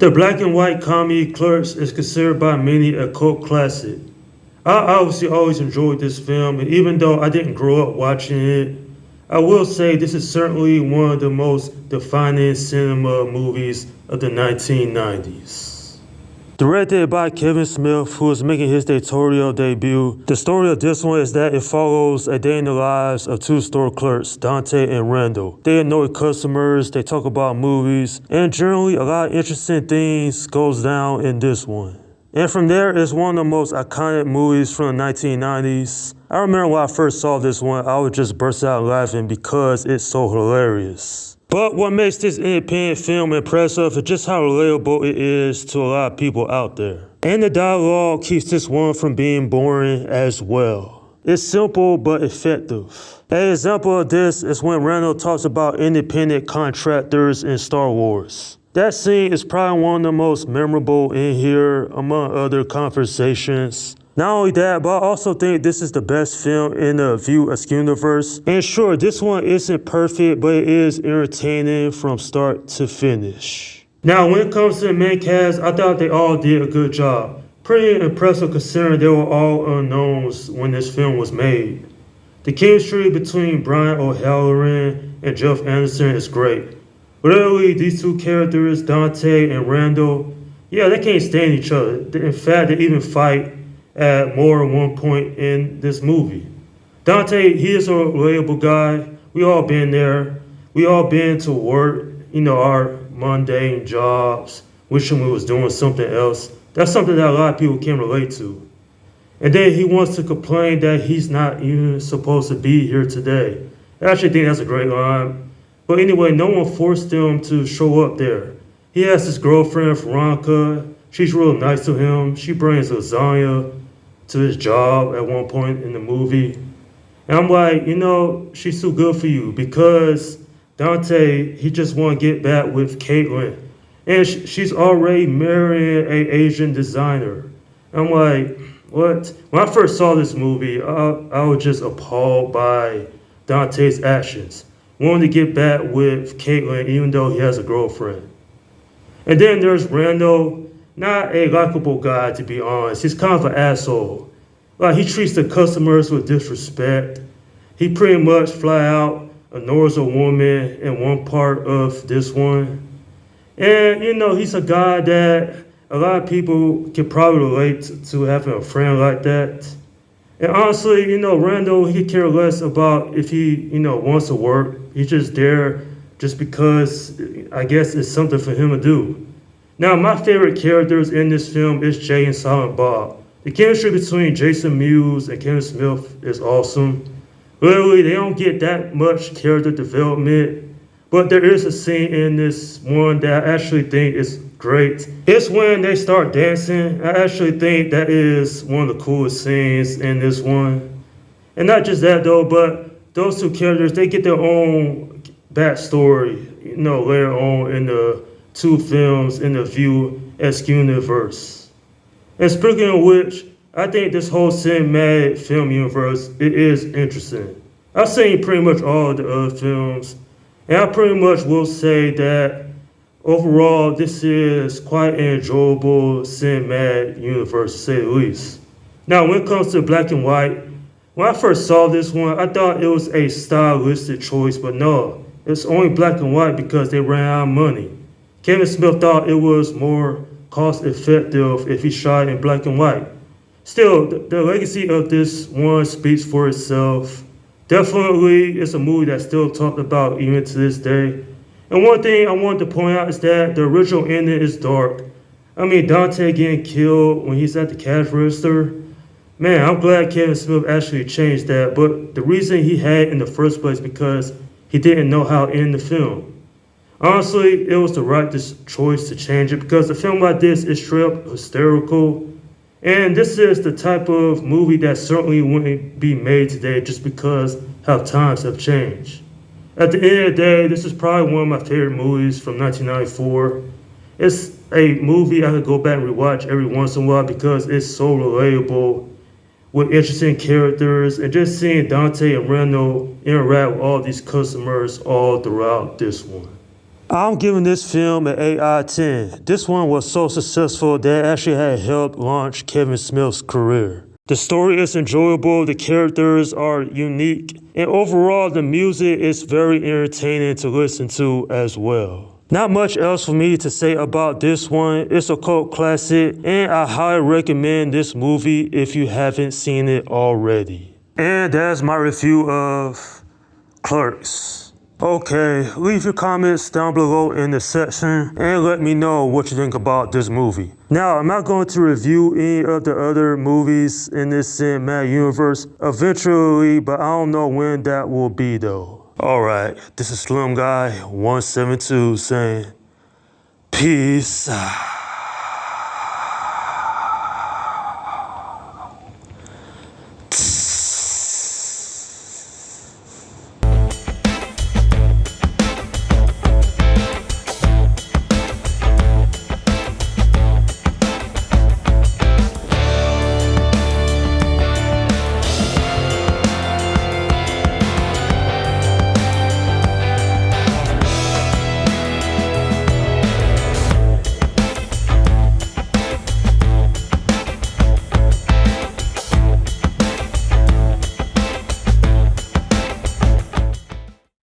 The black and white comedy Clerks is considered by many a cult classic. I obviously always enjoyed this film, and even though I didn't grow up watching it, I will say this is certainly one of the most defining cinema movies of the 1990s. Directed by Kevin Smith, who is making his directorial debut, the story of this one is that it follows a day in the lives of two store clerks, Dante and Randall. They annoy customers, they talk about movies, and generally a lot of interesting things goes down in this one. And from there, it's one of the most iconic movies from the 1990s. I remember when I first saw this one, I would just burst out laughing because it's so hilarious. But what makes this independent film impressive is just how relatable it is to a lot of people out there. And the dialogue keeps this one from being boring as well. It's simple but effective. An example of this is when Randall talks about independent contractors in Star Wars. That scene is probably one of the most memorable in here among other conversations. Not only that, but I also think this is the best film in the View Askew universe. And sure, this one isn't perfect, but it is entertaining from start to finish. Now, when it comes to the main cast, I thought they all did a good job. Pretty impressive considering they were all unknowns when this film was made. The chemistry between Brian O'Halloran and Jeff Anderson is great. Literally, these two characters, Dante and Randall, yeah, they can't stand each other. In fact, they even fight at more than one point in this movie. Dante, he is a relatable guy. We all been there. We all been to work, our mundane jobs, wishing we was doing something else. That's something that a lot of people can relate to. And then he wants to complain that he's not even supposed to be here today. I actually think that's a great line. But anyway, no one forced him to show up there. He has his girlfriend, Veronica. She's real nice to him. She brings lasagna to his job at one point in the movie. And I'm like, she's too good for you because Dante, he just want to get back with Caitlin. And she's already marrying an Asian designer. I'm like, what? When I first saw this movie, I was just appalled by Dante's actions. Wanting to get back with Caitlin even though he has a girlfriend. And then there's Randall, not a likable guy to be honest. He's kind of an asshole. Like he treats the customers with disrespect. He pretty much flat out ignores a woman in one part of this one. And he's a guy that a lot of people can probably relate to having a friend like that. And honestly, Randall, he could care less about if he, wants to work. He's just there just because I guess it's something for him to do. Now, my favorite characters in this film is Jay and Silent Bob. The chemistry between Jason Mewes and Kevin Smith is awesome. Literally, they don't get that much character development, but there is a scene in this one that I actually think is great. It's when they start dancing. I actually think that is one of the coolest scenes in this one. And not just that though, but those two characters, they get their own backstory, later on in the two films in the View Askew universe. And speaking of which, I think this whole cinematic film universe, it is interesting. I've seen pretty much all of the other films, and I pretty much will say that overall, this is quite an enjoyable cinematic universe, to say the least. Now, when it comes to black and white, when I first saw this one, I thought it was a stylistic choice, but no, it's only black and white because they ran out of money. Kevin Smith thought it was more cost-effective if he shot in black and white. Still, the legacy of this one speaks for itself. Definitely, it's a movie that's still talked about even to this day. And one thing I wanted to point out is that the original ending is dark. I mean, Dante getting killed when he's at the cash register. Man, I'm glad Kevin Smith actually changed that. But the reason he had in the first place because he didn't know how to end the film. Honestly, it was the right choice to change it because a film like this is straight up hysterical. And this is the type of movie that certainly wouldn't be made today just because how times have changed. At the end of the day, this is probably one of my favorite movies from 1994. It's a movie I could go back and rewatch every once in a while because it's so relatable with interesting characters and just seeing Dante and Randall interact with all these customers all throughout this one. I'm giving this film an 8 out of 10. This one was so successful that it actually had helped launch Kevin Smith's career. The story is enjoyable, the characters are unique, and overall the music is very entertaining to listen to as well. Not much else for me to say about this one. It's a cult classic, and I highly recommend this movie if you haven't seen it already. And that's my review of Clerks. Okay, leave your comments down below in the section and let me know what you think about this movie. Now, I'm not going to review any of the other movies in this cinematic universe eventually, but I don't know when that will be though. Alright, this is Slim Guy 172 saying peace.